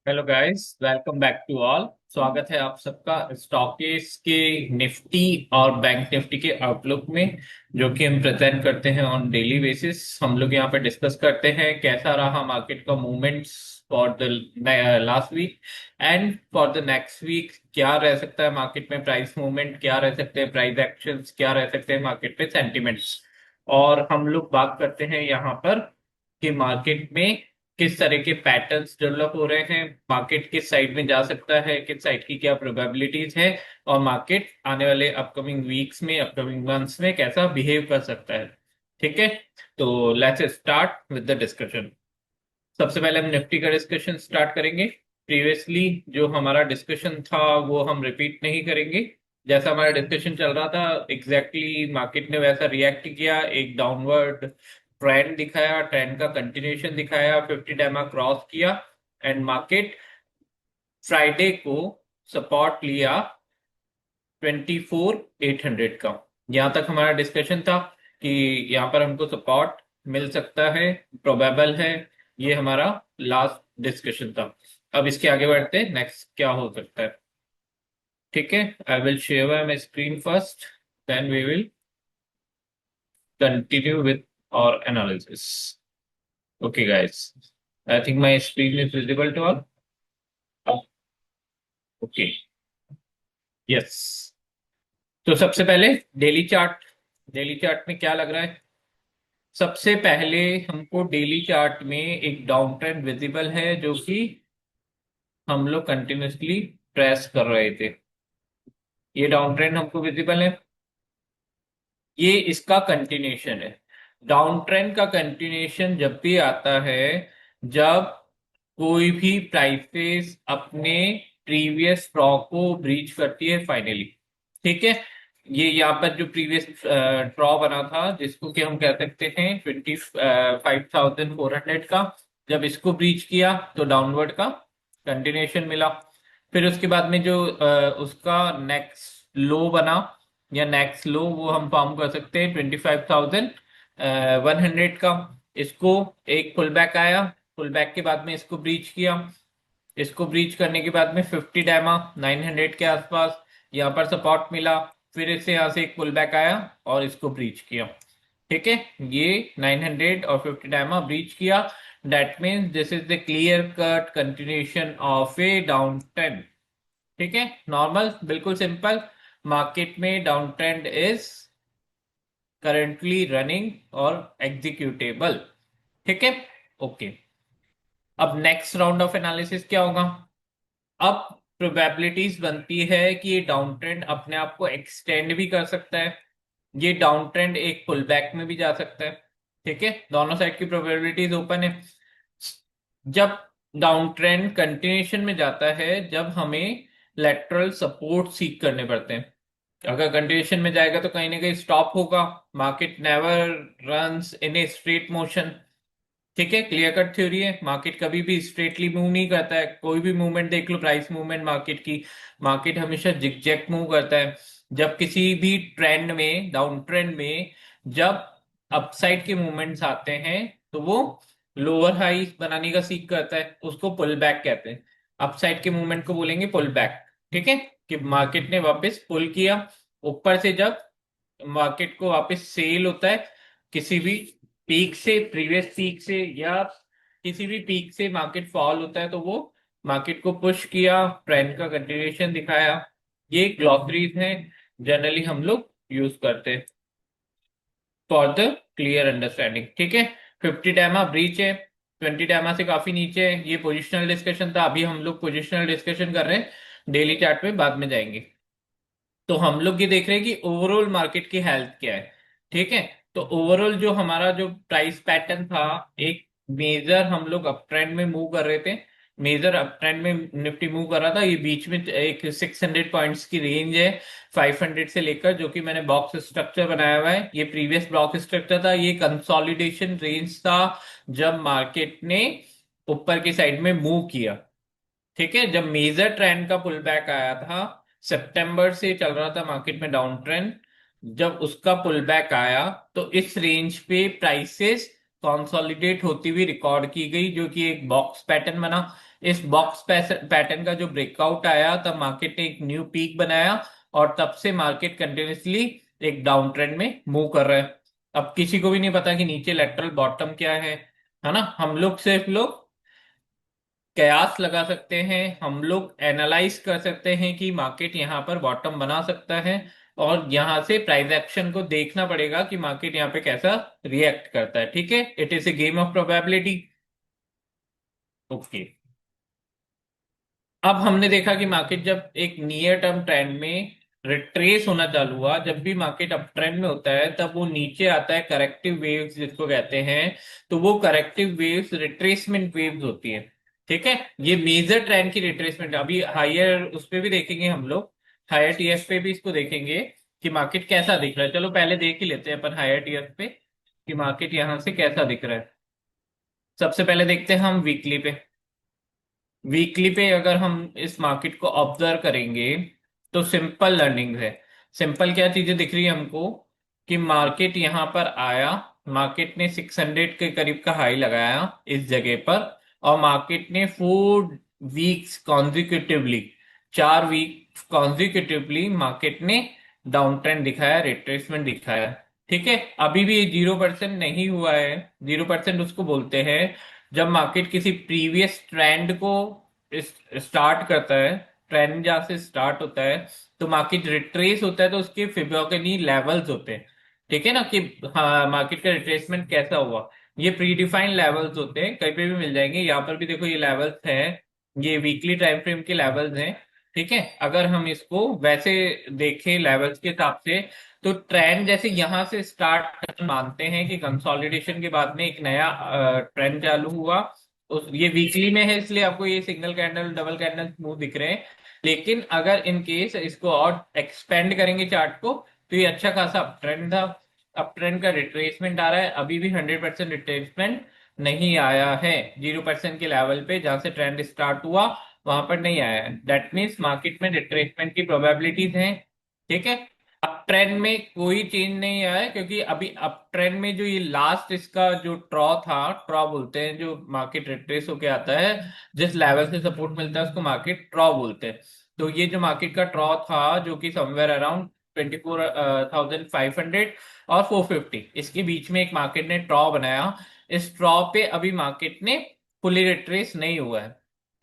Hello guys, welcome back to all. स्वागत है आप सबका स्टॉकेस के निफ्टी और बैंक निफ्टी के आउटलुक में, जो कि हम प्रेजेंट करते हैं ऑन डेली बेसिस। हम लोग यहाँ पे डिस्कस करते हैं कैसा रहा मार्केट का movements for the last week and for the next week. क्या रह सकता है मार्केट में प्राइस मूवमेंट, क्या रह सकते हैं प्राइस एक्शंस, क्या रह सकते हैं मार्केट में सेंटिमेंट्स। और हम लोग बात करते हैं यहाँ पर कि मार्केट में किस तरह के पैटर्न्स डेवलप हो रहे हैं, मार्केट किस साइड में जा सकता है, किस साइड की क्या प्रोबेबिलिटीज है, और मार्केट आने वाले अपकमिंग वीक्स में, अपकमिंग मंथ्स में कैसा बिहेव कर सकता है। ठीक है, तो let's start with the discussion. सबसे पहले हम निफ्टी का डिस्कशन स्टार्ट करेंगे। प्रीवियसली जो हमारा डिस्कशन था वो हम रिपीट नहीं करेंगे। जैसा हमारा डिस्कशन चल रहा था एग्जैक्टली मार्केट ने वैसा रिएक्ट किया, एक डाउनवर्ड ट्रेंड दिखाया, ट्रेंड का कंटिन्यूएशन दिखाया, 50 डैमा क्रॉस किया एंड मार्केट फ्राइडे को सपोर्ट लिया 24,800 का। यहाँ तक हमारा डिस्कशन था कि यहाँ पर हमको सपोर्ट मिल सकता है, प्रोबेबल है। ये हमारा लास्ट डिस्कशन था। अब इसके आगे बढ़ते हैं, नेक्स्ट क्या हो सकता है। ठीक है, I will share my screen first, then we will continue with our analysis. Okay guys, I think my screen is visible to all. Okay, yes. तो सबसे पहले डेली चार्ट। डेली चार्ट में क्या लग रहा है? सबसे पहले हमको डेली चार्ट में एक डाउन ट्रेंड विजिबल है, जो कि हम लोग कंटिन्यूसली ट्रेस कर रहे थे। ये डाउन ट्रेंड हमको विजिबल है, ये इसका कंटिन्यूशन है। डाउन ट्रेंड का कंटिन्यूशन जब भी आता है, जब कोई भी प्राइसेस अपने प्रीवियस ट्रॉ को ब्रीच करती है फाइनली। ठीक है, ये यहाँ पर जो प्रीवियस ट्रॉ बना था, जिसको कि हम कह सकते हैं 25,400 का, जब इसको ब्रीच किया तो डाउनवर्ड का कंटिन्यूशन मिला। फिर उसके बाद में जो उसका नेक्स्ट लो बना या नेक्स्ट लो, वो हम फॉर्म कर सकते हैं 25,100 का। इसको एक पुल बैक आया, पुल बैक के बाद में इसको ब्रीच किया। इसको ब्रीच करने के बाद में 50 डायमा 900 के आसपास यहाँ पर सपोर्ट मिला। फिर इससे यहाँ से एक पुल बैक आया और इसको ब्रीच किया। ठीक है, ये 900 और 50 डायमा ब्रीच किया। That means this is the clear cut continuation of A down trend. ठीक है, नॉर्मल, बिल्कुल सिंपल। मार्केट में down trend is currently running और एग्जीक्यूटेबल। ठीक है, ओके। अब नेक्स्ट राउंड ऑफ एनालिसिस क्या होगा? अब प्रोबेबिलिटीज बनती है कि ये डाउन ट्रेंड अपने आप को एक्सटेंड भी कर सकता है, ये डाउन ट्रेंड एक पुल बैक में भी जा सकता है। ठीक है, दोनों साइड की प्रोबेबिलिटीज ओपन है। जब डाउन ट्रेंड कंटिन्यूशन में जाता है, जब हमें लेटरल सपोर्ट सीक करने पड़ते हैं। अगर कंटिन्यूशन में जाएगा तो कहीं ना कहीं स्टॉप होगा। Market never runs in a straight motion. ठीक है, क्लियर कट थ्योरी है। मार्केट कभी भी स्ट्रेटली मूव नहीं करता है। कोई भी मूवमेंट देख लो, प्राइस मूवमेंट मार्केट की, मार्केट हमेशा जिगजैग मूव करता है। जब किसी भी ट्रेंड में, डाउन ट्रेंड में, जब अपसाइड के मूवमेंट्स आते हैं, तो वो लोअर हाई बनाने का सीख करता है, उसको पुल बैक कहते हैं। अपसाइड के मूवमेंट को बोलेंगे पुल बैक। ठीक है, कि मार्केट ने वापस पुल किया ऊपर से। जब मार्केट को वापस सेल होता है किसी भी पीक से, प्रीवियस पीक से, या किसी भी पीक से मार्केट फॉल होता है, तो वो मार्केट को पुश किया, ट्रेंड का कंटिन्यूएशन दिखाया। ये ग्लॉसरीज हैं, जनरली हम लोग यूज करते हैं फॉर द क्लियर अंडरस्टैंडिंग। ठीक है, 50 डैमा ब्रीच है, 20 डैमा से काफी नीचे है। ये पोजिशनल डिस्कशन था, अभी हम लोग पोजिशनल डिस्कशन कर रहे हैं। डेली चार्ट पे बाद में जाएंगे। तो हम लोग ये देख रहे हैं कि ओवरऑल मार्केट की हेल्थ क्या है। ठीक है, तो ओवरऑल जो हमारा जो प्राइस पैटर्न था, एक मेजर हम लोग अप ट्रेंड में मूव कर रहे थे। मेजर अप ट्रेंड में निफ्टी मूव कर रहा था। ये बीच में एक 600 पॉइंट्स की रेंज है, 500 से लेकर, जो कि मैंने बॉक्स स्ट्रक्चर बनाया हुआ है। ये प्रीवियस बॉक्स स्ट्रक्चर था, ये कंसोलिडेशन रेंज था जब मार्केट ने ऊपर की साइड में मूव किया। ठीक है, जब मेजर ट्रेंड का पुल बैक आया था, सितंबर से चल रहा था मार्केट में डाउन ट्रेंड, जब उसका पुल बैक आया तो इस रेंज पे प्राइसेस कंसोलिडेट होती हुई रिकॉर्ड की गई, जो कि एक बॉक्स पैटर्न बना। इस बॉक्स पैटर्न का जो ब्रेकआउट आया, तब मार्केट ने एक न्यू पीक बनाया, और तब से मार्केट कंटिन्यूसली एक डाउन ट्रेंड में मूव कर रहा है। अब किसी को भी नहीं पता कि नीचे लेटरल बॉटम क्या है ना। हम लोग सिर्फ लोग कयास लगा सकते हैं, हम लोग एनालाइज कर सकते हैं कि मार्केट यहाँ पर बॉटम बना सकता है, और यहाँ से प्राइस एक्शन को देखना पड़ेगा कि मार्केट यहाँ पे कैसा रिएक्ट करता है। ठीक है, it is a game of probability. Okay, अब हमने देखा कि मार्केट जब एक नियर टर्म ट्रेंड में रिट्रेस होना चालू हुआ, जब भी मार्केट अप ट्रेंड में होता है तब वो नीचे आता है, करेक्टिव वेव्स जिसको कहते हैं। तो वो करेक्टिव वेव्स रिट्रेसमेंट वेव्स होती है। ठीक है, ये मेजर ट्रेंड की रिट्रेसमेंट, अभी हायर उस पे भी देखेंगे हम लोग, हायर टीएफ पे भी इसको देखेंगे कि मार्केट कैसा दिख रहा है। चलो पहले देख ही लेते हैं अपन हायर टीएफ पे कि मार्केट यहां से कैसा दिख रहा है। सबसे पहले देखते हैं हम वीकली पे। वीकली पे अगर हम इस मार्केट को ऑब्जर्व करेंगे तो सिंपल लर्निंग है। सिंपल क्या चीजें दिख रही है हमको कि मार्केट यहां पर आया, मार्केट ने 600 के करीब का हाई लगाया इस जगह पर, और मार्केट ने 4 weeks consecutively, 4 week consecutively market ने डाउन ट्रेंड दिखाया, रिट्रेसमेंट दिखाया। ठीक है, अभी भी 0% नहीं हुआ है। 0% उसको बोलते हैं जब मार्केट किसी प्रीवियस ट्रेंड को स्टार्ट करता है। ट्रेंड जहां से स्टार्ट होता है तो मार्केट रिट्रेस होता है, तो उसके फिबोनाची लेवल्स होते हैं। ठीक है ना, कि हाँ मार्केट का रिट्रेसमेंट कैसा हुआ। ये प्री डिफाइंड लेवल्स होते हैं, कहीं पे भी मिल जाएंगे। यहाँ पर भी देखो ये लेवल्स हैं, ये वीकली टाइम फ्रेम के लेवल्स हैं। ठीक है, अगर हम इसको वैसे देखें लेवल्स के हिसाब से, तो ट्रेंड जैसे यहां से स्टार्ट मानते हैं कि कंसोलिडेशन के बाद में एक नया ट्रेंड चालू हुआ। ये वीकली में है इसलिए आपको ये single candle double candle smooth दिख रहे हैं। लेकिन अगर इन केस इसको और एक्सपेंड करेंगे चार्ट को, तो ये अच्छा खासा अप ट्रेंड था। अप ट्रेंड का रिट्रेसमेंट आ रहा है, अभी भी 100% रिट्रेसमेंट नहीं आया है। 0% के लेवल पे जहां से ट्रेंड स्टार्ट हुआ वहां पर नहीं आया है। दैट मीन्स मार्केट में रिट्रेसमेंट की प्रोबेबिलिटीज हैं। ठीक है, अप ट्रेंड में कोई चेंज नहीं आया है, क्योंकि अभी अप ट्रेंड में जो ये लास्ट इसका जो ट्रॉ था, ट्रॉ बोलते हैं जो मार्केट रिट्रेस होके आता है, जिस लेवल से सपोर्ट मिलता है उसको मार्केट ट्रॉ बोलते हैं। तो ये जो मार्केट का ट्रॉ था जो कि समवेयर अराउंड 24,500 और 450, इसके बीच में एक मार्केट ने ट्रॉ बनाया। इस ट्रॉ पे अभी मार्केट ने फुली रिट्रेस नहीं हुआ है।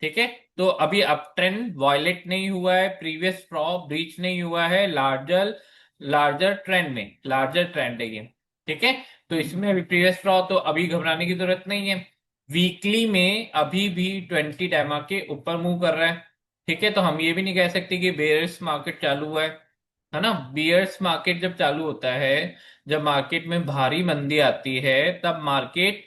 ठीक है, तो अभी अप ट्रेंड वॉयलेट नहीं हुआ है, प्रीवियस ट्रॉ ब्रीच नहीं हुआ है, लार्जर लार्जर ट्रेंड में, लार्जर ट्रेंड है ये। ठीक है, तो इसमें अभी प्रीवियस ड्रॉ, तो अभी घबराने की जरूरत नहीं है। वीकली में अभी भी 20 डेमा के ऊपर मूव कर रहा है। ठीक है, तो हम ये भी नहीं कह सकते कि बेयर्स मार्केट चालू हुआ है ना। बियर्स मार्केट जब चालू होता है, जब मार्केट में भारी मंदी आती है, तब मार्केट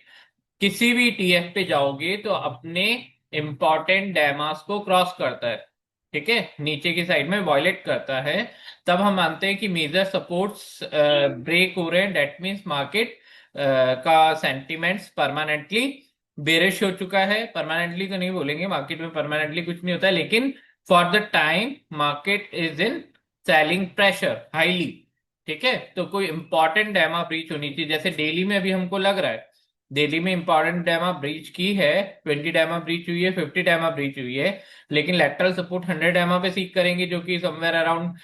किसी भी टीएफ पे जाओगे तो अपने इंपॉर्टेंट डेमास को क्रॉस करता है। ठीक है, नीचे की साइड में वॉयलेट करता है। तब हम मानते हैं कि मेजर सपोर्ट्स ब्रेक हो रहे हैं। डेट मीन्स मार्केट का सेंटिमेंट्स परमानेंटली बेरिश हो चुका है। परमानेंटली तो नहीं बोलेंगे, मार्केट में परमानेंटली कुछ नहीं होता है, लेकिन for the time market is in selling pressure highly. ठीक है, तो कोई इंपॉर्टेंट डेमा ब्रीच होनी चाहिए, जैसे डेली में अभी हमको लग रहा है दिल्ली में इंपॉर्टेंट डैमा ब्रीच की है। 20 डैमा ब्रीच हुई है, 50 डैमा ब्रीच हुई है, लेकिन लेटरल सपोर्ट 100 डैमा पे सीख करेंगे, जो कि समवेयर अराउंड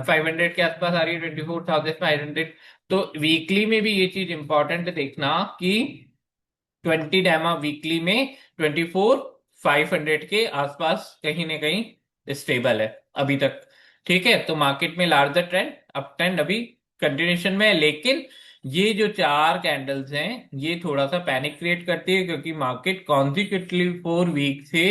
500 के आसपास आ रही है, 24,500। तो वीकली में भी ये चीज इंपॉर्टेंट देखना कि 20 डैमा वीकली में 24,500 के आसपास कहीं ना कहीं स्टेबल है अभी तक। ठीक है, तो मार्केट में लार्जर ट्रेंड अप ट्रेंड अभी कंटिन्यूशन में है, लेकिन ये जो 4 कैंडल्स हैं ये थोड़ा सा पैनिक क्रिएट करती है, क्योंकि मार्केट कॉन्जिक्यूटिवली 4 वीक से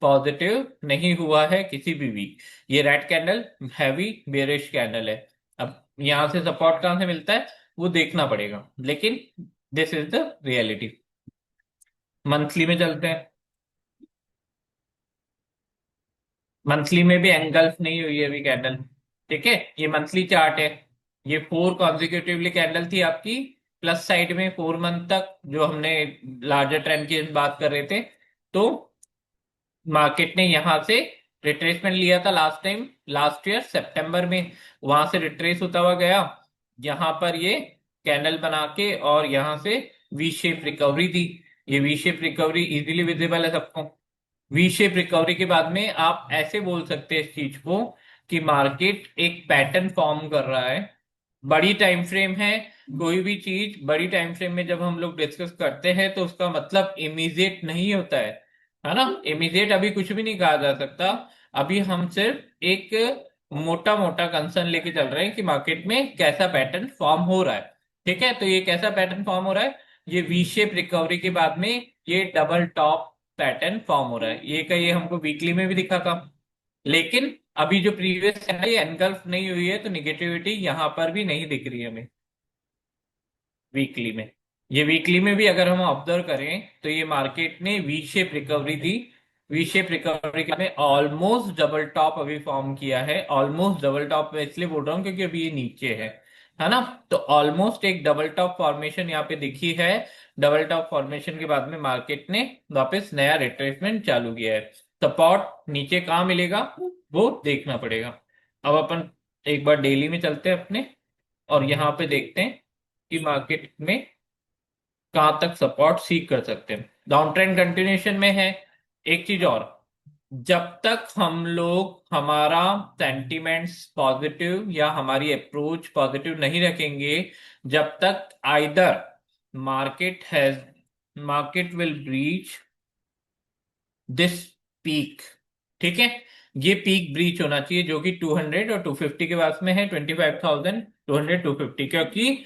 पॉजिटिव नहीं हुआ है किसी भी वीक। ये red candle heavy bearish candle है। अब यहां से सपोर्ट कहां से मिलता है वो देखना पड़ेगा, लेकिन this is the reality. Monthly में चलते हैं। मंथली में भी एंगल्फ नहीं हुई है अभी कैंडल। ठीक है, ये मंथली चार्ट है। ये 4 कॉन्जिक्यूटिवली कैंडल थी आपकी प्लस साइड में 4 मंथ तक, जो हमने लार्जर ट्रेंड की बात कर रहे थे। तो मार्केट ने यहां से रिट्रेसमेंट लिया था लास्ट टाइम, लास्ट ईयर सितंबर में। वहां से रिट्रेस होता हुआ गया, यहां पर ये कैंडल बना के, और यहां से वी शेप रिकवरी दी। ये V shape recovery easily visible है सबको। वी शेप रिकवरी के बाद में आप ऐसे बोल सकते हैं इस चीज को कि मार्केट एक पैटर्न फॉर्म कर रहा है। बड़ी टाइम फ्रेम है। कोई भी चीज बड़ी टाइम फ्रेम में जब हम लोग डिस्कस करते हैं तो उसका मतलब इमीडिएट नहीं होता है ना। इमीडिएट अभी कुछ भी नहीं कहा जा सकता। अभी हम सिर्फ एक मोटा मोटा कंसर्न लेके चल रहे हैं कि मार्केट में कैसा पैटर्न फॉर्म हो रहा है। ठीक है, तो ये कैसा पैटर्न फॉर्म हो रहा है? ये वी शेप रिकवरी के बाद में ये डबल टॉप पैटर्न फॉर्म हो रहा है। ये का ये हमको वीकली में भी दिखा था। लेकिन अभी जो प्रीवियस है ये एनगल्फ नहीं हुई है, तो निगेटिविटी यहां पर भी नहीं दिख रही है हमें वीकली में। ये वीकली में भी अगर हम ऑब्जर्व करें तो ये मार्केट ने वी शेप रिकवरी दी। वी शेप रिकवरी में ऑलमोस्ट डबल टॉप अभी फॉर्म किया है। ऑलमोस्ट डबल टॉप मैं इसलिए बोल रहा हूँ क्योंकि अभी ये नीचे है ना। तो ऑलमोस्ट एक डबल टॉप फॉर्मेशन यहाँ पे दिखी है। डबल टॉप फॉर्मेशन के बाद में मार्केट ने वापस नया रिट्रेसमेंट चालू किया है। सपोर्ट नीचे कहाँ मिलेगा वो देखना पड़ेगा। अब अपन एक बार डेली में चलते हैं अपने, और यहाँ पे देखते हैं कि मार्केट में कहां तक सपोर्ट सीक कर सकते हैं। डाउन ट्रेंड कंटिन्यूएशन में है। एक चीज और, जब तक हम लोग हमारा सेंटिमेंट्स पॉजिटिव या हमारी अप्रोच पॉजिटिव नहीं रखेंगे, जब तक either market has market will breach this peak. ठीक है, ये पीक ब्रीच होना चाहिए जो कि 200 और 250 के पास में है। 25,200 250, क्योंकि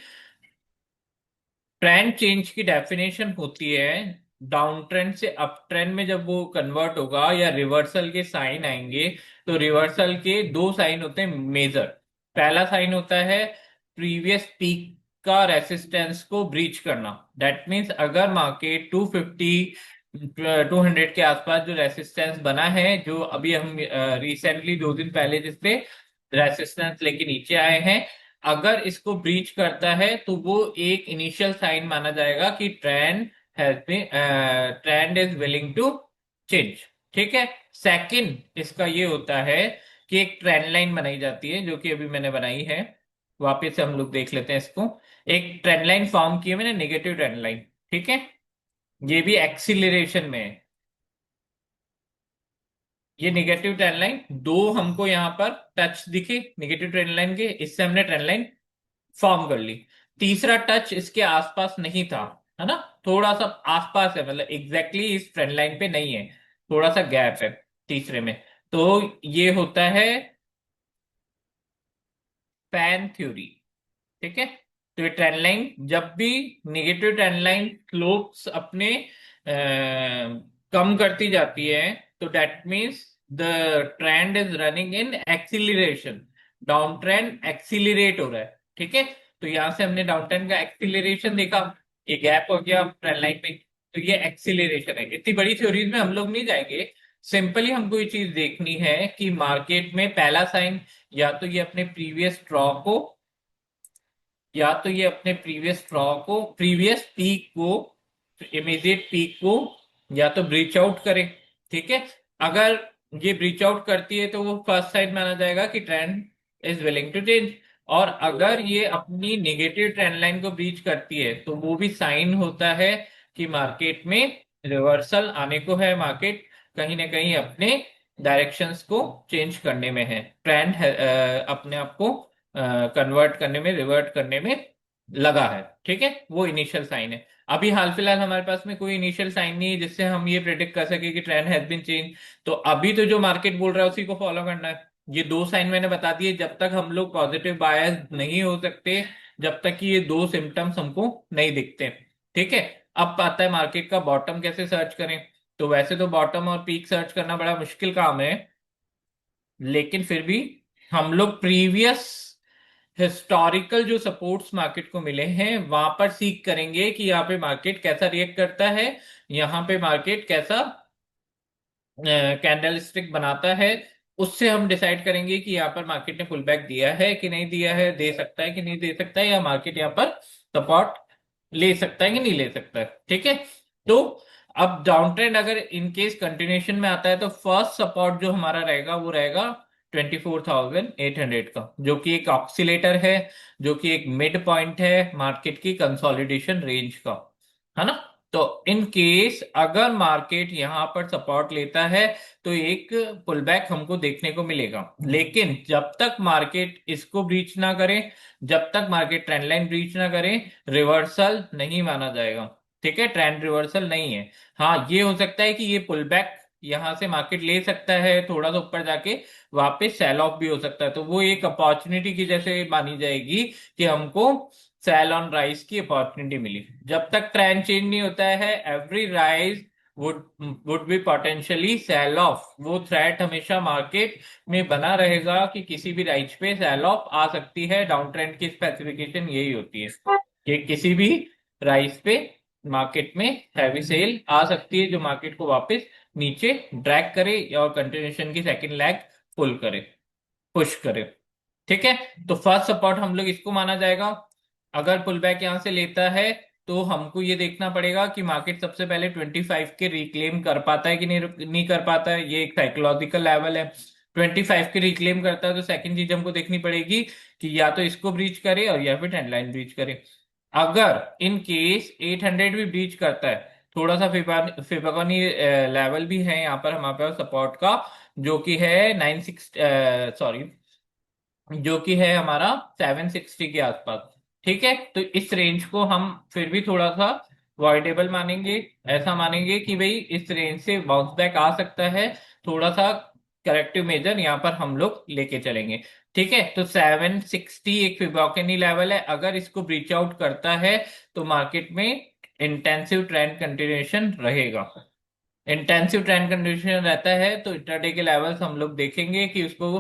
ट्रेंड चेंज की डेफिनेशन होती है डाउन ट्रेंड से अप ट्रेंड में जब वो कन्वर्ट होगा या रिवर्सल के साइन आएंगे। तो रिवर्सल के दो साइन होते हैं मेजर। पहला साइन होता है प्रीवियस पीक का रेसिस्टेंस को ब्रीच करना। दैट मींस अगर मार्केट 250 200 के आसपास जो रेसिस्टेंस बना है, जो अभी हम रिसेंटली 2 दिन पहले जिसपे रेसिस्टेंस लेके नीचे आए हैं, अगर इसको ब्रीच करता है तो वो एक इनिशियल साइन माना जाएगा कि trend is willing to change. ठीक है, सेकंड इसका ये होता है कि एक ट्रेंड लाइन बनाई जाती है जो कि अभी मैंने बनाई है। वापस से हम लोग देख लेते हैं इसको। एक ट्रेंड लाइन फॉर्म की है मैंने, नेगेटिव ट्रेंड लाइन। ठीक है, ये भी एक्सीलरेशन में है। ये नेगेटिव ट्रेंड लाइन दो हमको यहाँ पर टच दिखे नेगेटिव ट्रेंड लाइन के, इससे हमने ट्रेंड लाइन फॉर्म कर ली। तीसरा टच इसके आसपास नहीं था, है ना। थोड़ा सा आसपास है, मतलब एग्जैक्टली इस ट्रेंड लाइन पे नहीं है, थोड़ा सा गैप है तीसरे में। तो ये होता है फैन थ्योरी। ठीक है, तो ये ट्रेंड लाइन जब भी नेगेटिव ट्रेंड लाइन स्लोप्स अपने कम करती जाती है, तो that means the trend is running in acceleration. Down trend accelerate हो रहा है। ठीक है, तो यहां से हमने डाउन ट्रेंड का एक्सीलरेशन देखा। ये गैप हो गया ट्रेंड लाइन में, तो ये एक्सीलरेशन है। इतनी बड़ी थ्योरीज में हम लोग नहीं जाएंगे। सिंपली हमको ये चीज देखनी है कि मार्केट में पहला साइन या तो ये अपने प्रीवियस ड्रॉ को, या तो ये अपने प्रीवियस ड्रॉ को, प्रीवियस पीक को, इमीडिएट पीक को या तो ब्रीच आउट करे। ठीक है, अगर ये ब्रीच आउट करती है तो वो फर्स्ट साइन माना जाएगा कि trend is willing to change. और अगर ये अपनी नेगेटिव ट्रेंड लाइन को ब्रीच करती है तो वो भी साइन होता है कि मार्केट में रिवर्सल आने को है। मार्केट कहीं ना कहीं अपने डायरेक्शंस को चेंज करने में है, ट्रेंड अपने आप को कन्वर्ट करने में, रिवर्ट करने में लगा है। ठीक है, वो इनिशियल साइन है। अभी हाल फिलहाल हमारे पास में कोई इनिशियल साइन नहीं है जिससे हम ये प्रेडिक्ट कर सके कि ट्रेंड हैज बीन चेंज। तो अभी तो जो मार्केट बोल रहा है उसी को फॉलो करना है। ये दो साइन मैंने बता दिए, जब तक हम लोग पॉजिटिव बायस नहीं हो सकते, जब तक कि ये दो सिम्टम्स हमको नहीं दिखते। ठीक है, अब आता है मार्केट का बॉटम कैसे सर्च करें। तो वैसे तो बॉटम और पीक सर्च करना बड़ा मुश्किल काम है, लेकिन फिर भी हम लोग प्रीवियस हिस्टोरिकल जो सपोर्ट्स मार्केट को मिले हैं वहां पर सीख करेंगे कि यहाँ पे मार्केट कैसा रिएक्ट करता है, यहाँ पे मार्केट कैसा कैंडल स्टिक बनाता है। उससे हम डिसाइड करेंगे कि यहाँ पर मार्केट ने पुल बैक दिया है कि नहीं दिया है, दे सकता है कि नहीं दे सकता है, या मार्केट यहाँ पर सपोर्ट ले सकता है कि नहीं ले सकता है। ठीक है, तो अब डाउन ट्रेंड अगर इन केस कंटिन्यूएशन में आता है तो फर्स्ट सपोर्ट जो हमारा रहेगा वो रहेगा 24,800 का, जो कि एक ऑक्सीलेटर है, जो कि एक मिड पॉइंट है मार्केट की कंसोलिडेशन रेंज का। है ना। तो इन केस अगर मार्केट यहां पर सपोर्ट लेता है तो एक पुल बैक हमको देखने को मिलेगा, लेकिन जब तक मार्केट इसको ब्रीच ना करे, जब तक मार्केट ट्रेंड लाइन ब्रीच ना करे, रिवर्सल नहीं माना जाएगा। ठीक है, ट्रेंड रिवर्सल नहीं है। हाँ, ये हो सकता है कि ये पुल बैक यहां से मार्केट ले सकता है, थोड़ा सा ऊपर जाके वापस सेल ऑफ भी हो सकता है, तो वो एक अपॉर्चुनिटी की जैसे मानी जाएगी कि हमको सेल ऑन राइज की अपॉर्चुनिटी मिली। जब तक ट्रेंड चेंज नहीं होता है, every rise would would be potentially sell off, वो थ्रेट हमेशा मार्केट में बना रहेगा कि किसी भी राइज पे सेल ऑफ आ सकती है। डाउन ट्रेंड की स्पेसिफिकेशन यही होती है कि किसी भी राइज पे मार्केट में हैवी सेल आ सकती है, जो मार्केट को वापस नीचे ड्रैग करे और कंटिन्यूशन की सेकंड लेग पुल करे, पुश करे। ठीक है, तो फर्स्ट सपोर्ट हम लोग इसको माना जाएगा। अगर पुल बैक यहां से लेता है तो हमको ये देखना पड़ेगा कि मार्केट सबसे पहले 25 के रिक्लेम कर पाता है कि नहीं कर पाता है। ये एक साइकोलॉजिकल लेवल है। 25 के रिक्लेम करता है तो सेकंड चीज हमको देखनी पड़ेगी कि या तो इसको ब्रीच करे और या फिर ट्रेंड लाइन ब्रीच करे। अगर इन केस 800 भी ब्रीच करता है, थोड़ा सा फिबोनाची लेवल भी है यहाँ पर हमारे पास सपोर्ट का, जो कि है 96, सॉरी, जो कि है हमारा 760 के आसपास। ठीक है, तो इस रेंज को हम फिर भी थोड़ा सा वॉइडेबल मानेंगे। ऐसा मानेंगे कि भाई इस रेंज से बाउंस बैक आ सकता है, थोड़ा सा करेक्टिव मेजर यहाँ पर हम लोग लेके चलेंगे। ठीक है, तो 760 एक फिबोनाची लेवल है, अगर इसको ब्रीच आउट करता है तो मार्केट में इंटेंसिव ट्रेंड कंटिन्यूएशन रहेगा। इंटेंसिव ट्रेंड कंडीशन रहता है तो इंट्राडे के लेवल्स हम लोग देखेंगे कि उसको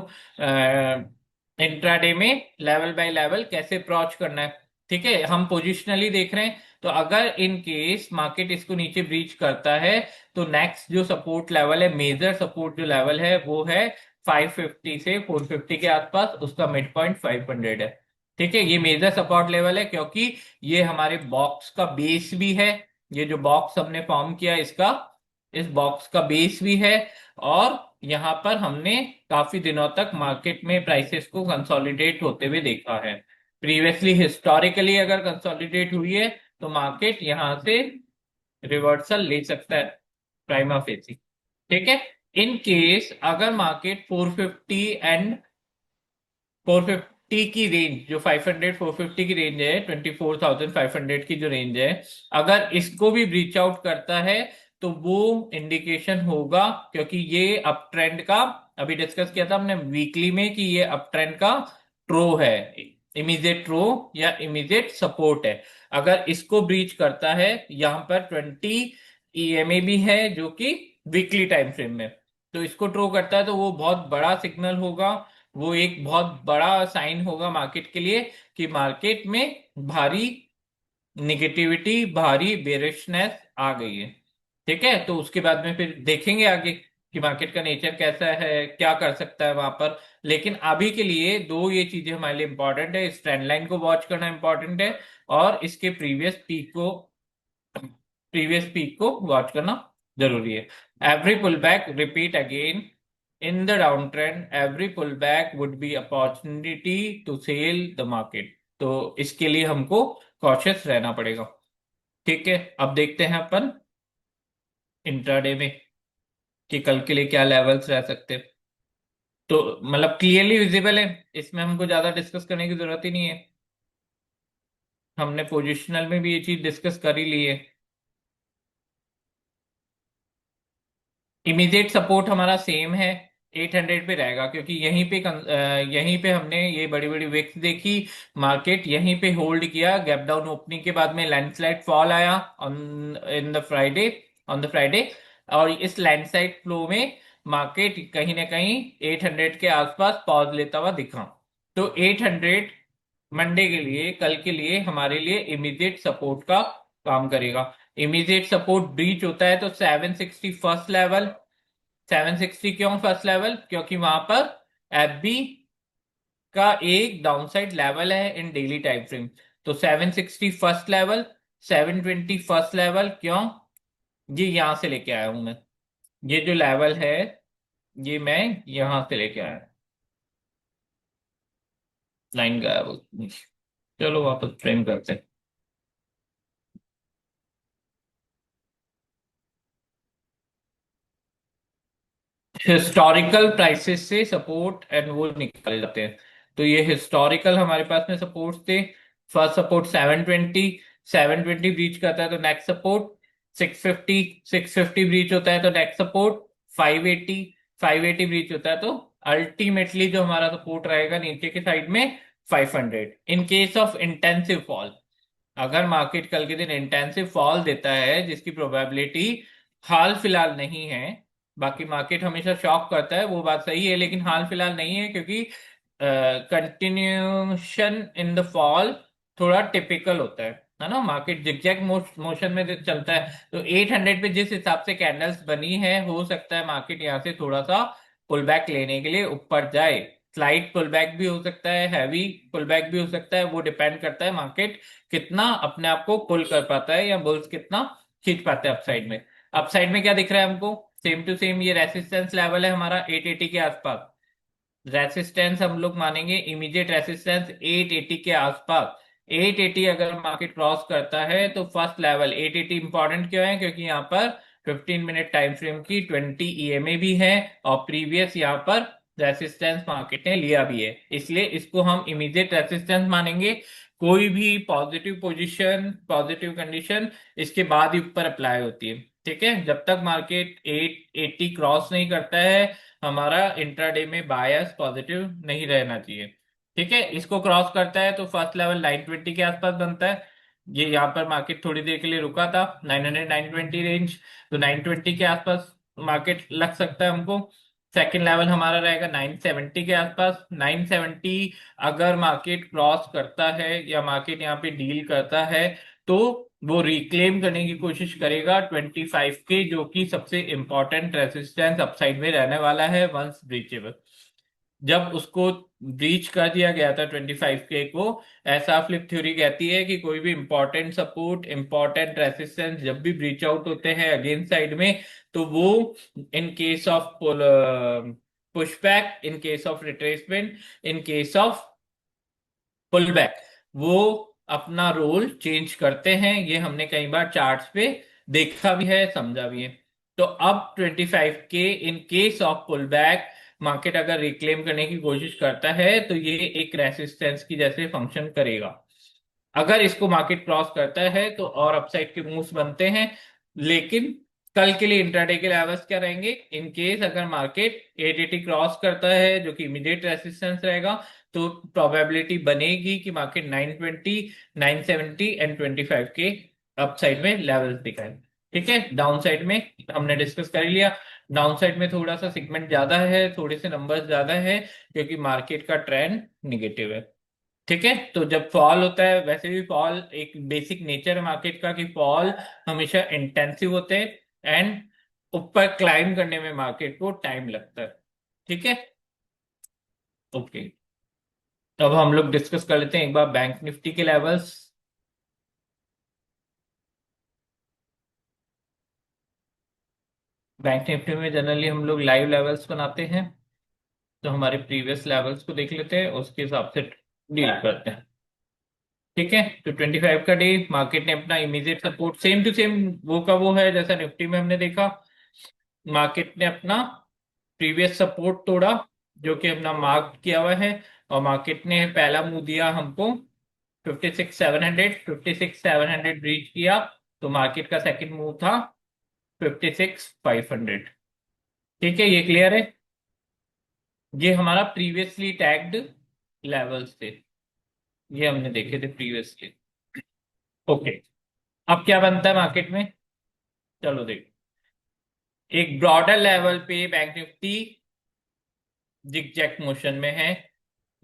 इंट्राडे में लेवल बाय लेवल कैसे अप्रोच करना है। ठीक है, हम पोजिशनली देख रहे हैं, तो अगर इन केस मार्केट इसको नीचे ब्रीच करता है तो नेक्स्ट जो सपोर्ट लेवल है, मेजर सपोर्ट जो लेवल है, वो है 550 से 450 के आसपास, उसका मिड पॉइंट 500 है। ठीक है, ये मेजर सपोर्ट लेवल है क्योंकि ये हमारे बॉक्स का बेस भी है। ये जो बॉक्स हमने फॉर्म किया इसका, इस बॉक्स का बेस भी है। और यहां पर हमने काफी दिनों तक मार्केट में प्राइसेस को कंसोलिडेट होते हुए देखा है। प्रीवियसली हिस्टोरिकली अगर कंसोलिडेट हुई है तो मार्केट यहां से रिवर्सल ले सकता है प्राइमा फेसी। ठीक है, इन केस अगर मार्केट 450 की रेंज, जो 500 450 की रेंज है, 24,500 की जो रेंज है, अगर इसको भी ब्रीच आउट करता है तो वो इंडिकेशन होगा, क्योंकि ये अप ट्रेंड का, अभी डिस्कस किया था हमने वीकली में कि ये अप ट्रेंड का ट्रो है, इमीडिएट ट्रो या इमीडिएट सपोर्ट है। अगर इसको ब्रीच करता है, यहां पर 20 EMA भी है जो कि वीकली टाइम फ्रेम में, तो इसको ट्रो करता है तो वो बहुत बड़ा सिग्नल होगा, वो एक बहुत बड़ा साइन होगा मार्केट के लिए कि मार्केट में भारी निगेटिविटी, भारी बेरिशनेस आ गई है। ठीक है, तो उसके बाद में फिर देखेंगे आगे कि मार्केट का नेचर कैसा है, क्या कर सकता है वहां पर। लेकिन अभी के लिए दो ये चीजें हमारे लिए इंपॉर्टेंट है, इस ट्रेंड लाइन को वॉच करना इंपॉर्टेंट है और इसके प्रीवियस पीक को वॉच करना जरूरी है। Every pull back, repeat again, in the downtrend every pullback would be opportunity to sell the market। तो इसके लिए हमको कॉशियस रहना पड़ेगा। ठीक है, अब देखते हैं अपन इंट्राडे में कि कल के लिए क्या लेवल्स रह सकते हैं। तो मतलब क्लियरली विजिबल है, इसमें हमको ज्यादा डिस्कस करने की जरूरत ही नहीं है, हमने पोजिशनल में भी ये चीज डिस्कस कर ही ली है। इमीडिएट सपोर्ट हमारा सेम है, 800 पे रहेगा, क्योंकि यहीं पे हमने ये बड़ी बड़ी विक्स देखी, मार्केट यहीं पे होल्ड किया, गैप डाउन ओपनिंग के बाद में लैंडस्लाइड फॉल आया on in the Friday on the Friday, और इस लैंडस्लाइड फ्लो में मार्केट कहीं ना कहीं 800 के आसपास पॉज लेता हुआ दिखा। तो 800 मंडे के लिए, कल के लिए हमारे लिए इमीडिएट सपोर्ट का काम करेगा। इमीडिएट सपोर्ट ब्रीच होता है तो 760 फर्स्ट लेवल। 760 क्यों फर्स्ट लेवल? क्योंकि वहां पर एफबी का एक डाउनसाइड लेवल है इन डेली टाइम फ्रेम। तो 760 फर्स्ट लेवल, 720 फर्स्ट लेवल। क्यों? ये यहां से लेके आया हूं मैं, ये जो लेवल है ये मैं यहां से लेके आया। लाइन गायब हो, चलो वापस फ्रेम करते हैं। हिस्टोरिकल प्राइसेस से सपोर्ट एंड वो निकाले जाते हैं। तो ये हिस्टोरिकल हमारे पास में सपोर्ट थे। फर्स्ट सपोर्ट 720, 720 ब्रीच करता है तो नेक्स्ट सपोर्ट 650, 650 ब्रीच होता है तो नेक्स्ट सपोर्ट 580, 580 ब्रीच होता है तो अल्टीमेटली जो हमारा सपोर्ट रहेगा नीचे के साइड में 500। इन केस ऑफ इंटेंसिव फॉल, अगर मार्केट कल के दिन इंटेंसिव फॉल देता है जिसकी प्रोबेबिलिटी हाल फिलहाल नहीं है, बाकी मार्केट हमेशा शॉक करता है वो बात सही है, लेकिन हाल फिलहाल नहीं है क्योंकि कंटिन्यूशन इन द फॉल थोड़ा टिपिकल होता है ना। मार्केट जिगजैग मोशन में चलता है तो 800 पे जिस हिसाब से कैंडल्स बनी है हो सकता है मार्केट यहाँ से थोड़ा सा पुल बैक लेने के लिए ऊपर जाए। स्लाइट पुल बैक भी हो सकता है, हैवी पुल बैक भी हो सकता है, वो डिपेंड करता है मार्केट कितना अपने आप को पुल कर पाता है या बुल्स कितना खींच पाते हैं अपसाइड में। अपसाइड में क्या दिख रहा है हमको, सेम टू सेम ये रेसिस्टेंस लेवल है हमारा 880 के आसपास। रेसिस्टेंस हम लोग मानेंगे इमीडिएट रेसिस्टेंस 880 के आसपास। 880 अगर मार्केट क्रॉस करता है तो फर्स्ट लेवल 880 इंपॉर्टेंट क्यों है, क्योंकि यहाँ पर 15 मिनट टाइम फ्रेम की 20 ईएमए भी है और प्रीवियस यहाँ पर रेसिस्टेंस मार्केट ने लिया भी है, इसलिए इसको हम इमीडिएट रेसिस्टेंस मानेंगे। कोई भी पॉजिटिव पोजीशन पॉजिटिव कंडीशन इसके बाद ही ऊपर अप्लाई होती है। ठीक है, जब तक मार्केट 880 क्रॉस नहीं करता है हमारा इंट्राडे में बायस पॉजिटिव नहीं रहना चाहिए। ठीक है, इसको क्रॉस करता है तो फर्स्ट लेवल 920 के आसपास बनता है। ये यहाँ पर मार्केट थोड़ी देर के लिए रुका था 900 920 रेंज, तो 920 के आसपास मार्केट लग सकता है हमको। सेकंड लेवल हमारा रहेगा 970 के आसपास। 970 अगर मार्केट क्रॉस करता है या मार्केट यहाँ पे डील करता है तो वो रिक्लेम करने की कोशिश करेगा 25 के, जो कि सबसे इंपॉर्टेंट रेजिस्टेंस अपसाइड में रहने वाला है वंस ब्रीचेबल। जब उसको ब्रीच कर दिया गया था 25 के को, ऐसा फ्लिप थ्योरी कहती है कि कोई भी इंपॉर्टेंट सपोर्ट इंपॉर्टेंट रेसिस्टेंस जब भी ब्रीच आउट होते हैं अगेंस्ट साइड में तो वो in case of pushback, in case of retracement, in case of pull back, वो अपना रोल चेंज करते हैं। ये हमने कई बार चार्ट्स पे देखा भी है, समझा भी है। तो अब 25 के in case of pull back market अगर रिक्लेम करने की कोशिश करता है तो ये एक रेसिस्टेंस की जैसे फंक्शन करेगा। अगर इसको मार्केट क्रॉस करता है तो और अपसाइड के मूव्स बनते हैं, लेकिन कल के लिए इंट्राडे के लेवल्स क्या रहेंगे, इन केस अगर मार्केट 880 क्रॉस करता है जो कि इमीडिएट रेसिस्टेंस रहेगा तो प्रोबेबिलिटी बनेगी कि मार्केट 920, 970 एंड 25 के अपसाइड में लेवल्स दिखाए। ठीक है, डाउन साइड में हमने डिस्कस कर लिया। डाउन साइड में थोड़ा सा सेगमेंट ज्यादा है, थोड़े से नंबर्स ज्यादा है क्योंकि मार्केट का ट्रेंड निगेटिव है। ठीक है, तो जब फॉल होता है, वैसे भी फॉल एक बेसिक नेचर है मार्केट का कि फॉल हमेशा इंटेंसिव होते हैं एंड ऊपर क्लाइम करने में मार्केट को टाइम लगता है। ठीक है, ओके। अब हम लोग डिस्कस कर लेते हैं एक बार बैंक निफ्टी के लेवल्स। बैंक निफ्टी में जनरली हम लोग लाइव लेवल्स बनाते हैं, तो हमारे प्रीवियस लेवल्स को देख लेते हैं उसके हिसाब से डील करते हैं। ठीक है, तो 25 का डे मार्केट ने अपना immediate support same to same वो का वो है जैसा निफ्टी में हमने देखा। मार्केट ने अपना प्रीवियस सपोर्ट तोड़ा जो कि अपना मार्क किया हुआ है, और मार्केट ने पहला मूव दिया हमको 56,700, 56,700 रीच किया तो मार्केट का सेकंड मूव था 56,500। ठीक है, ये क्लियर है। ये हमारा प्रीवियसली टैग्ड लेवल्स थे, ये हमने देखे थे प्रीवियसली। ओके, अब क्या बनता है मार्केट में, चलो देखो। एक ब्रॉडर लेवल पे बैंक निफ्टी जिगजैग मोशन में है,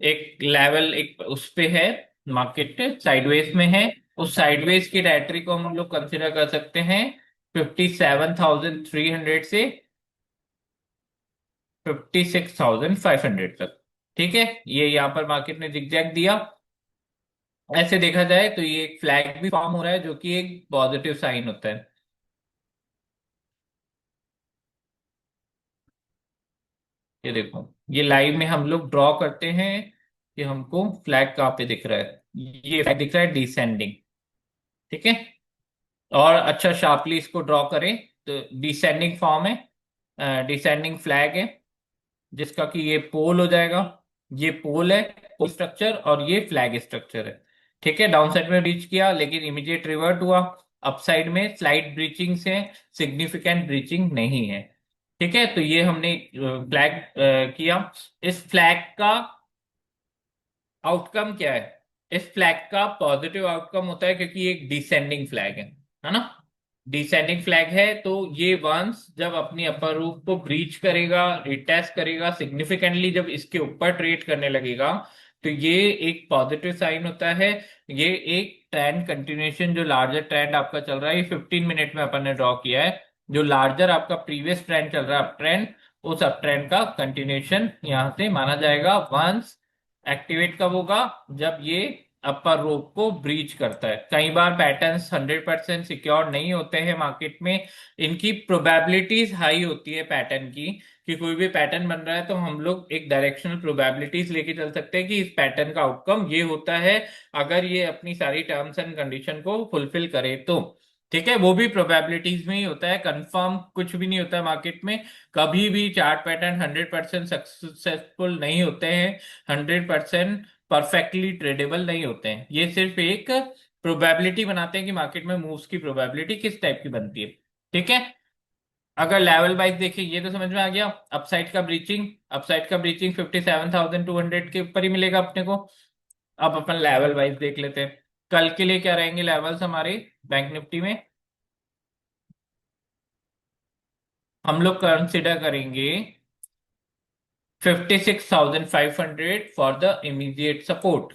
एक लेवल एक उस पे है, मार्केट साइडवेज में है। उस साइडवेज की टेरिटरी को हम लोग कंसिडर कर सकते हैं 57,300 से 56,500 तक। ठीक है, ये यहाँ पर मार्केट ने जिगजैग दिया। ऐसे देखा जाए तो ये एक फ्लैग भी फॉर्म हो रहा है जो कि एक पॉजिटिव साइन होता है। ये देखो, ये लाइव में हम लोग ड्रॉ करते हैं कि हमको फ्लैग कहाँ पे दिख रहा है, ये फ्लैग दिख रहा है डिसेंडिंग। ठीक है, और अच्छा शार्पली इसको ड्रॉ करें तो डिसेंडिंग फॉर्म है। डिसेंडिंग फ्लैग है, जिसका कि ये पोल हो जाएगा। ये पोल है, पोल स्ट्रक्चर, और ये फ्लैग स्ट्रक्चर है। ठीक है, डाउन साइड में रीच किया लेकिन इमीडिएट रिवर्ट हुआ। अपसाइड में स्लाइट ब्रीचिंग से, सिग्निफिकेंट ब्रीचिंग नहीं है। ठीक है, तो ये हमने फ्लैग किया। इस फ्लैग का आउटकम क्या है? इस फ्लैग का पॉजिटिव आउटकम होता है, क्योंकि ये एक डिसेंडिंग फ्लैग है ना। डिसेंडिंग फ्लैग है तो ये वंस जब अपनी अपर रूफ को ब्रीच करेगा, रिटेस्ट करेगा सिग्निफिकेंटली, जब इसके ऊपर ट्रेड करने लगेगा, तो ये एक पॉजिटिव साइन होता है। ये एक ट्रेंड कंटिन्यूएशन, जो लार्जर ट्रेंड आपका चल रहा है, ये 15 मिनट में अपन ने ड्रॉ किया है। जो लार्जर आपका प्रीवियस ट्रेंड चल रहा है, अप ट्रेंड, उस अप ट्रेंड का कंटिन्यूएशन यहां से माना जाएगा। वंस एक्टिवेट कब होगा? जब ये अपर रोप को ब्रीच करता है। कई बार पैटर्न्स 100% सिक्योर नहीं होते हैं मार्केट में। इनकी प्रोबेबिलिटीज हाई होती है पैटर्न की, कि कोई भी पैटर्न बन रहा है तो हम लोग एक डायरेक्शनल प्रोबेबिलिटीज लेके चल सकते हैं कि इस पैटर्न का आउटकम ये होता है, अगर ये अपनी सारी टर्म्स एंड कंडीशन को फुलफिल करे तो। ठीक है, वो भी प्रोबेबिलिटीज में ही होता है, कंफर्म कुछ भी नहीं होता है मार्केट में। कभी भी चार्ट पैटर्न 100% सक्सेसफुल नहीं होते हैं, 100% परफेक्टली ट्रेडेबल नहीं होते हैं। ये सिर्फ एक प्रोबेबिलिटी बनाते हैं कि मार्केट में मूव्स की प्रोबेबिलिटी किस टाइप की बनती है। ठीक है, अगर लेवल वाइज देखिए, ये तो समझ में आ गया। अपसाइड का ब्रीचिंग 57,200 के ऊपर ही मिलेगा अपने को। अब अपन लेवल वाइज देख लेते हैं, कल के लिए क्या रहेंगे लेवल्स हमारे बैंक निफ्टी में। हम लोग कंसिडर करेंगे 56,500 फॉर द इमीडिएट सपोर्ट।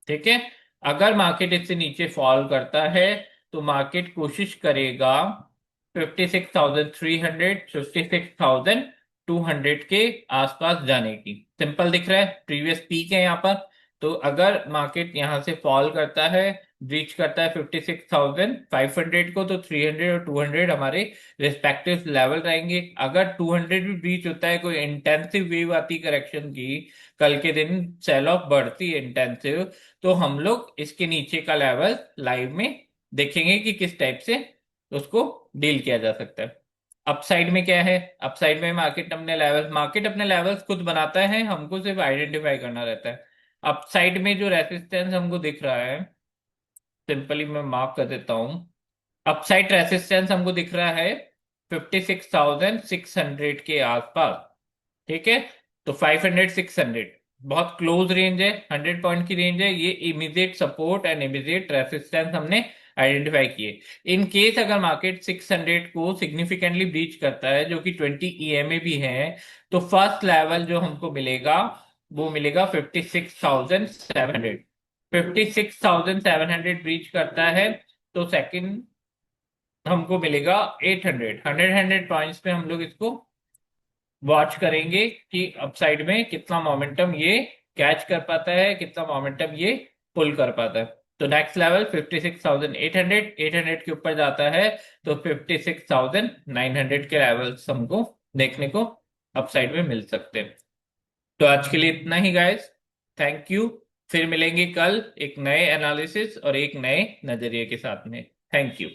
ठीक है, अगर मार्केट इससे नीचे फॉल करता है तो मार्केट कोशिश करेगा 56,300, 56,200 के आसपास जाने की। सिंपल दिख रहा है, प्रीवियस पीक है यहाँ पर। तो अगर मार्केट यहाँ से फॉल करता है, ब्रीच करता है 56,500 को, तो 300 और 200 हमारे रिस्पेक्टिव लेवल रहेंगे। अगर 200 भी ब्रीच होता है, कोई इंटेंसिव वेव आती करेक्शन की, कल के दिन सेल ऑफ बढ़ती है इंटेंसिव, तो हम लोग इसके नीचे का लेवल लाइव में देखेंगे कि किस टाइप से उसको डील किया जा सकता है। अपसाइड में क्या है? अपसाइड में मार्केट अपने लेवल्स खुद बनाता है, हमको सिर्फ आइडेंटिफाई करना रहता है। अपसाइड में जो रेसिस्टेंस हमको दिख रहा है, सिंपली मैं मार्क कर देता हूं। अपसाइड रेसिस्टेंस हमको दिख रहा है 56,600 के आसपास। ठीक है, तो 500, 600 बहुत क्लोज रेंज है, 100 पॉइंट की रेंज है। ये immediate support and immediate resistance हमने आइडेंटिफाई किए। इन केस अगर मार्केट 600 को सिग्निफिकेंटली ब्रीच करता है, जो कि 20 ईएमए भी है, तो फर्स्ट लेवल जो हमको मिलेगा वो मिलेगा 56,700। 56,700 ब्रीच करता है तो सेकंड हमको मिलेगा 800। 100 पॉइंट्स पे हम लोग इसको वॉच करेंगे कि अपसाइड में कितना मोमेंटम ये कैच कर पाता है, कितना मोमेंटम ये पुल कर पाता है। तो नेक्स्ट लेवल 56,800, 800 के ऊपर जाता है तो 56,900 के लेवल्स हमको देखने को अपसाइड में मिल सकते हैं। तो आज के लिए इतना ही गाइस, थैंक यू। फिर मिलेंगे कल एक नए एनालिसिस और एक नए नजरिए के साथ में। Thank you.